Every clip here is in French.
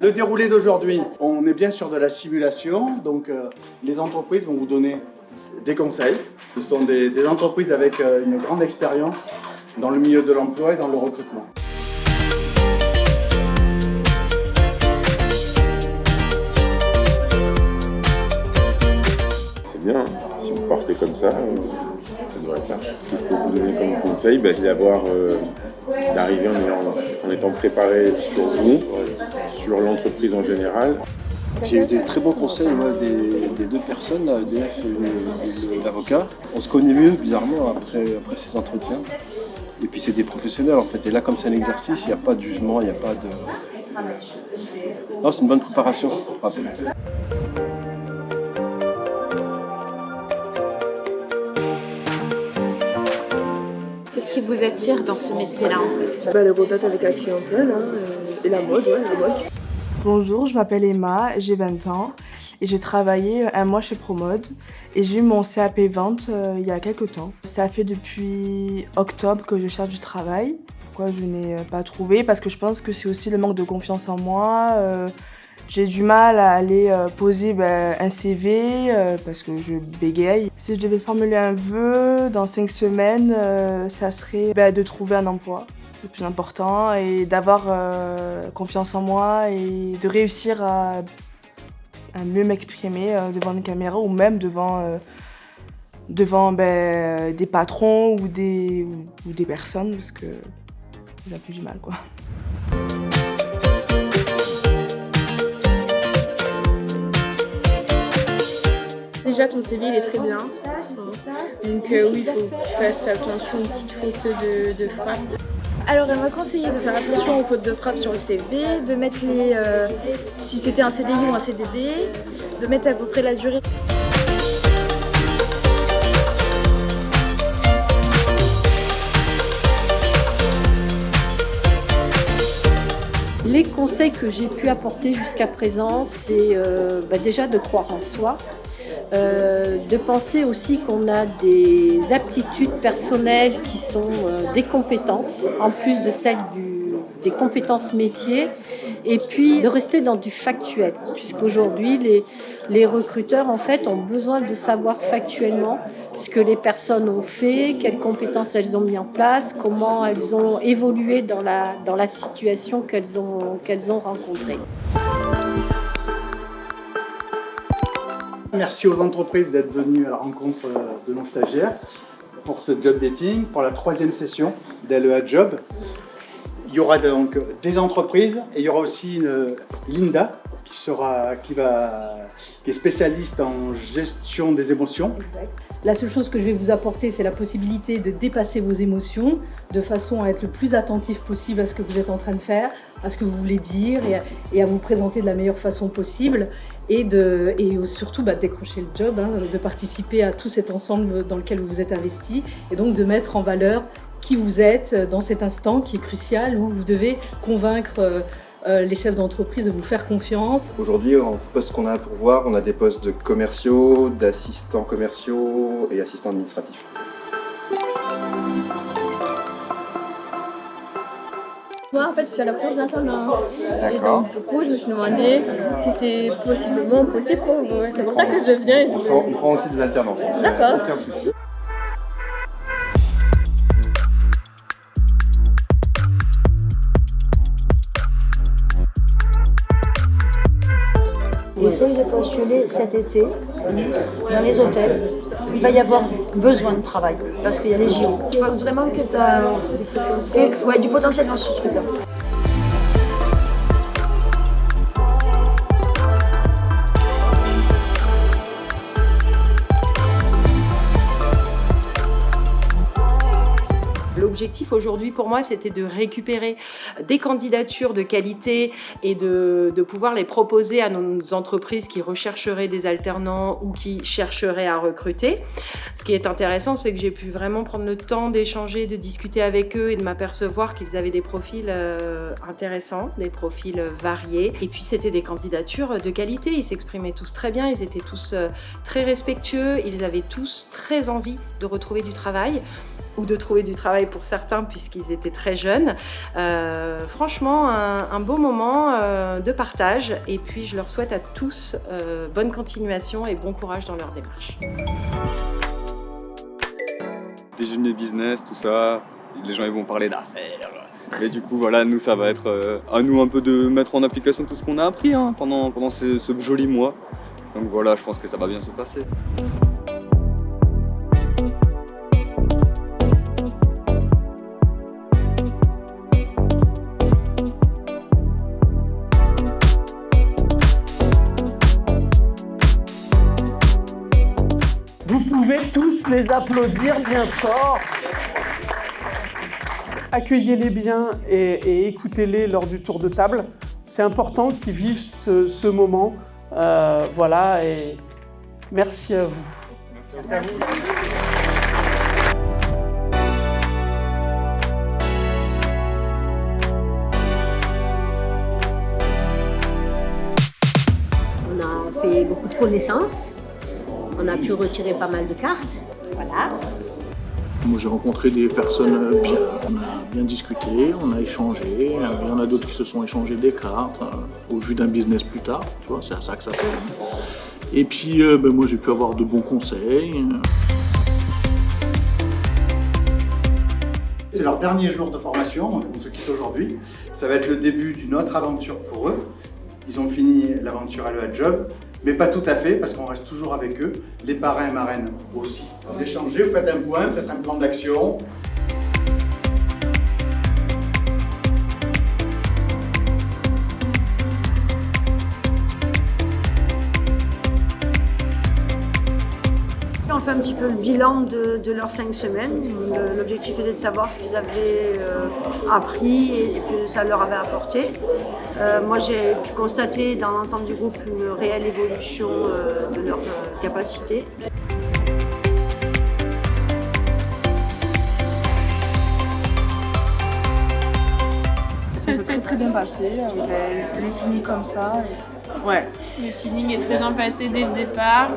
Le déroulé d'aujourd'hui, on est bien sur de la simulation, donc les entreprises vont vous donner des conseils. Ce sont des entreprises avec une grande expérience dans le milieu de l'emploi et dans le recrutement. C'est bien, si vous partez comme ça devrait être là. Ce qu'il faut vous donner comme conseil, c'est d'arriver en étant préparé sur vous, sur l'entreprise en général. J'ai eu des très bons conseils des deux personnes, l'EDF et l'avocat. On se connaît mieux, bizarrement, après ces entretiens. Et puis c'est des professionnels en fait. Et là, comme c'est un exercice, il n'y a pas de jugement, il n'y a pas de... Non, c'est une bonne préparation pour après. Qu'est-ce qui vous attire dans ce métier-là en fait? Le contact avec la clientèle et la mode, la mode. Bonjour, je m'appelle Emma, j'ai 20 ans et j'ai travaillé un mois chez Promode et j'ai eu mon CAP vente il y a quelques temps. Ça fait depuis octobre que je cherche du travail. Pourquoi je n'ai pas trouvé? Parce que je pense que c'est aussi le manque de confiance en moi. J'ai du mal à aller poser un CV parce que je bégaye. Si je devais formuler un vœu dans 5 semaines, ça serait de trouver un emploi. Le plus important et d'avoir confiance en moi et de réussir à mieux m'exprimer devant une caméra ou même devant des patrons ou des personnes parce que j'ai plus du mal quoi. Déjà ton CV il est très bien, donc oui il faut que tu fasses attention aux petites fautes de frappe. Alors elle m'a conseillé de faire attention aux fautes de frappe sur le CV, de mettre si c'était un CDI ou un CDD, de mettre à peu près la durée. Les conseils que j'ai pu apporter jusqu'à présent, c'est déjà de croire en soi. De penser aussi qu'on a des aptitudes personnelles qui sont des compétences, en plus de celles des compétences métiers, et puis de rester dans du factuel, puisqu'aujourd'hui les recruteurs en fait ont besoin de savoir factuellement ce que les personnes ont fait, quelles compétences elles ont mis en place, comment elles ont évolué dans la situation qu'elles ont rencontrée. Merci aux entreprises d'être venues à la rencontre de nos stagiaires pour ce job dating, pour la 3e session d'LEA Job. Il y aura donc des entreprises et il y aura aussi Linda qui est spécialiste en gestion des émotions. La seule chose que je vais vous apporter, c'est la possibilité de dépasser vos émotions de façon à être le plus attentif possible à ce que vous êtes en train de faire, à ce que vous voulez dire et à vous présenter de la meilleure façon possible et surtout décrocher le job, de participer à tout cet ensemble dans lequel vous vous êtes investi et donc de mettre en valeur qui vous êtes dans cet instant qui est crucial où vous devez convaincre les chefs d'entreprise de vous faire confiance. Aujourd'hui, en poste qu'on a à pourvoir, on a des postes de commerciaux, d'assistants commerciaux et assistants administratifs. Moi, en fait, je suis à la recherche d'un talent. Et donc, du coup, je me suis demandé si c'est possiblement possible pour vous. C'est pour ça que je viens. On prend aussi des alternants. D'accord. Aucun souci. Essaye de postuler cet été dans les hôtels. Il va y avoir besoin de travail parce qu'il y a les JO. Je pense vraiment que tu as du potentiel dans ce truc-là. L'objectif aujourd'hui pour moi, c'était de récupérer des candidatures de qualité et de pouvoir les proposer à nos entreprises qui rechercheraient des alternants ou qui chercheraient à recruter. Ce qui est intéressant, c'est que j'ai pu vraiment prendre le temps d'échanger, de discuter avec eux et de m'apercevoir qu'ils avaient des profils intéressants, des profils variés. Et puis c'était des candidatures de qualité, ils s'exprimaient tous très bien, ils étaient tous très respectueux, ils avaient tous très envie de retrouver du travail, ou de trouver du travail pour certains puisqu'ils étaient très jeunes. Franchement, un beau moment de partage et puis je leur souhaite à tous bonne continuation et bon courage dans leur démarche. Déjeuner business, tout ça, les gens ils vont parler d'affaires. Et du coup voilà, nous ça va être à nous un peu de mettre en application tout ce qu'on a appris pendant ce joli mois. Donc voilà, je pense que ça va bien se passer. Vous pouvez tous les applaudir bien fort. Accueillez-les bien et écoutez-les lors du tour de table. C'est important qu'ils vivent ce moment. Voilà, et merci à vous. Merci à vous. On a fait beaucoup de connaissances. On a pu retirer pas mal de cartes. Voilà. Moi, j'ai rencontré des personnes bien. On a bien discuté, on a échangé. Il y en a d'autres qui se sont échangés des cartes au vu d'un business plus tard. Tu vois, c'est à ça que ça sert. Et puis, moi, j'ai pu avoir de bons conseils. C'est leur dernier jour de formation, donc on se quitte aujourd'hui. Ça va être le début d'une autre aventure pour eux. Ils ont fini l'aventure à l'EA Job. Mais pas tout à fait, parce qu'on reste toujours avec eux, les parrains et marraines aussi. Vous échangez, vous faites un point, vous faites un plan d'action. On fait un petit peu le bilan de leurs 5 semaines. L'objectif était de savoir ce qu'ils avaient appris et ce que ça leur avait apporté. Moi, j'ai pu constater dans l'ensemble du groupe une réelle évolution de leurs capacités. Ça s'est très bien passé, le feeling comme ça. Ouais. Le feeling est très bien passé dès le départ.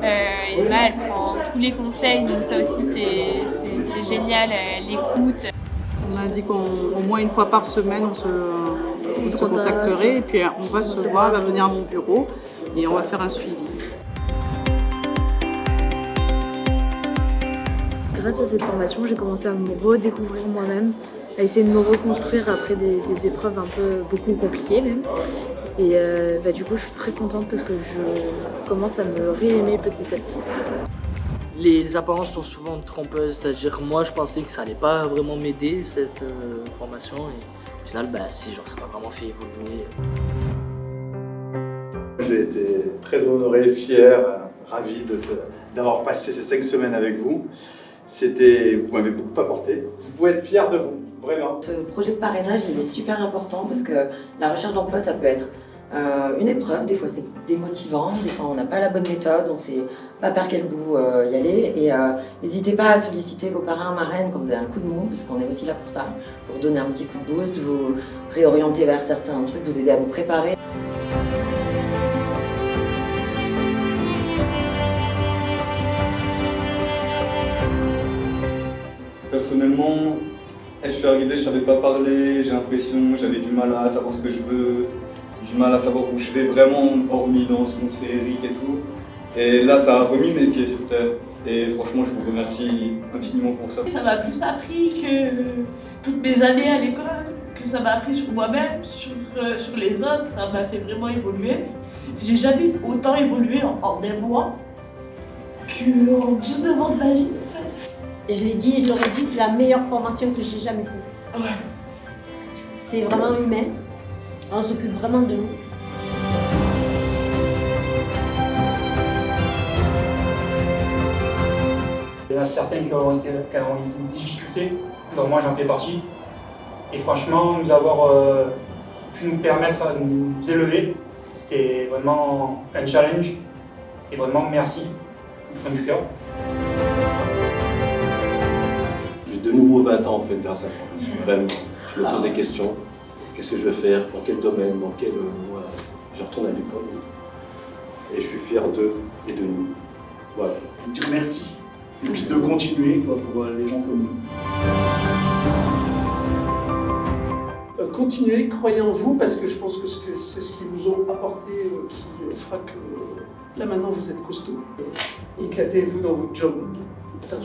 Emma, elle prend tous les conseils, donc ça aussi c'est génial, elle écoute. On a dit qu'au moins une fois par semaine, on se contacterait et puis on va se voir, elle va venir à mon bureau et on va faire un suivi. Grâce à cette formation, j'ai commencé à me redécouvrir moi-même, à essayer de me reconstruire après des épreuves beaucoup compliquées même. Et du coup, je suis très contente parce que je commence à me réaimer petit à petit. Les apparences sont souvent trompeuses, c'est-à-dire moi je pensais que ça allait pas vraiment m'aider cette formation et au final si, genre ça m'a vraiment fait évoluer. J'ai été très honoré, fier, ravi d'avoir passé ces 5 semaines avec vous. Vous m'avez beaucoup apporté. Vous pouvez être fier de vous, vraiment. Ce projet de parrainage, il est super important parce que la recherche d'emploi, ça peut être une épreuve, des fois c'est démotivant, des fois on n'a pas la bonne méthode, on ne sait pas par quel bout y aller. Et n'hésitez pas à solliciter vos parrains, marraines quand vous avez un coup de mou, parce qu'on est aussi là pour ça, pour donner un petit coup de boost, vous réorienter vers certains trucs, vous aider à vous préparer. Personnellement, je suis arrivé, je savais pas parler, j'ai l'impression, j'avais du mal à savoir ce que je veux, du mal à savoir où je vais vraiment, hormis dans ce monde féerique et tout. Et là, ça a remis mes pieds sur terre. Et franchement, je vous remercie infiniment pour ça. Ça m'a plus appris que toutes mes années à l'école, que ça m'a appris sur moi-même, sur les autres, ça m'a fait vraiment évoluer. J'ai jamais autant évolué en un mois qu'en 19 ans de ma vie, en fait. Et je l'ai dit et je l'aurais dit, c'est la meilleure formation que j'ai jamais faite. Ouais. C'est vraiment humain. On s'occupe vraiment de nous. Il y en a certains qui ont été en difficulté dont moi j'en fais partie. Et franchement, nous avoir pu nous permettre de nous élever, c'était vraiment un challenge. Et vraiment merci du fond du cœur. J'ai de nouveau 20 ans en fait grâce à la formation. Même, je me pose des questions. Qu'est-ce que je veux faire? Dans quel domaine? Dans quel... voilà. Je retourne à l'école. Et je suis fier d'eux et de nous. Voilà. Dire merci. Et puis de continuer quoi, pour les gens comme nous. Continuez, croyez en vous, parce que je pense que c'est ce qu'ils vous ont apporté qui fera que là maintenant vous êtes costaud. Éclatez-vous dans votre job. Putain.